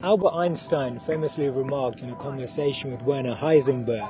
Albert Einstein famously remarked in a conversation with Werner Heisenberg,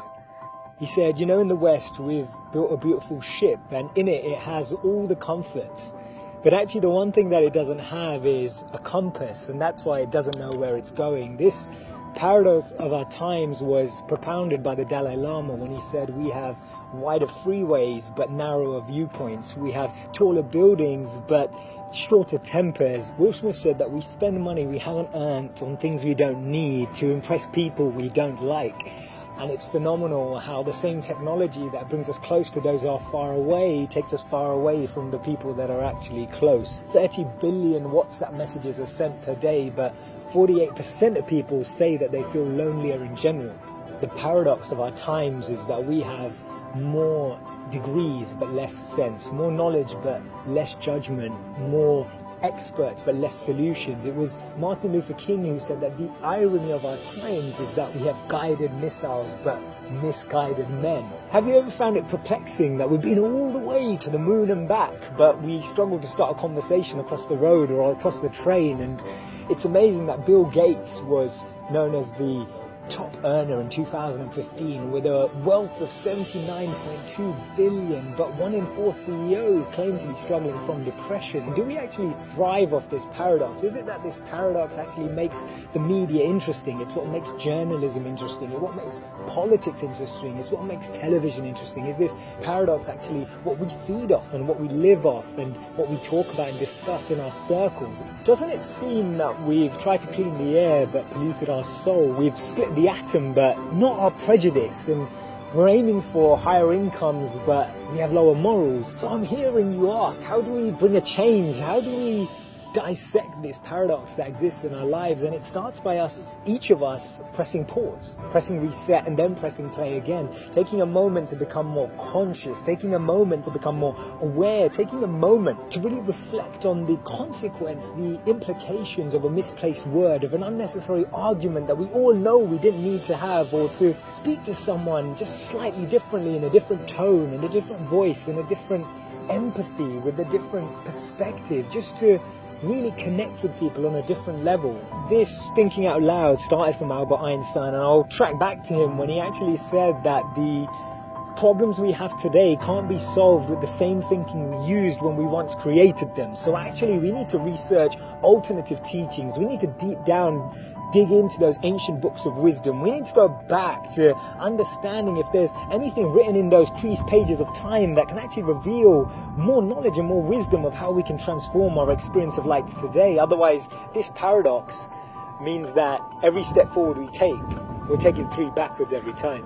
he said, in the West we've built a beautiful ship and in it has all the comforts. But actually the one thing that it doesn't have is a compass, and that's why it doesn't know where it's going. This paradox of our times was propounded by the Dalai Lama when he said we have wider freeways but narrower viewpoints. We have taller buildings but shorter tempers. Will Smith said that we spend money we haven't earned on things we don't need to impress people we don't like. And it's phenomenal how the same technology that brings us close to those who are far away takes us far away from the people that are actually close. 30 billion WhatsApp messages are sent per day, but 48% of people say that they feel lonelier in general. The paradox of our times is that we have more degrees but less sense, more knowledge but less judgment, more experts but less solutions. It was Martin Luther King who said that the irony of our times is that we have guided missiles but misguided men. Have you ever found it perplexing that we've been all the way to the moon and back, but we struggle to start a conversation across the road or across the train? And it's amazing that Bill Gates was known as the top earner in 2015 with a wealth of 79.2 billion, but 1 in 4 CEOs claim to be struggling from depression. Do we actually thrive off this paradox? Is it that this paradox actually makes the media interesting? It's what makes journalism interesting. It's what makes politics interesting. It's what makes television interesting. Is this paradox actually what we feed off and what we live off and what we talk about and discuss in our circles? Doesn't it seem that we've tried to clean the air but polluted our soul? We've split the atom but not our prejudice, and we're aiming for higher incomes but we have lower morals. So I'm hearing you ask, how do we bring a change? How do we dissect this paradox that exists in our lives? And it starts by us, each of us, pressing pause, pressing reset, and then pressing play again, taking a moment to become more conscious, taking a moment to become more aware, taking a moment to really reflect on the consequence, the implications of a misplaced word, of an unnecessary argument that we all know we didn't need to have, or to speak to someone just slightly differently, in a different tone, in a different voice, in a different empathy, with a different perspective, just to really connect with people on a different level. This thinking out loud started from Albert Einstein, and I'll track back to him when he actually said that the problems we have today can't be solved with the same thinking we used when we once created them. So actually we need to research alternative teachings. We need to deep down dig into those ancient books of wisdom. We need to go back to understanding if there's anything written in those creased pages of time that can actually reveal more knowledge and more wisdom of how we can transform our experience of life today. Otherwise, this paradox means that every step forward we take, we're taking 3 backwards every time.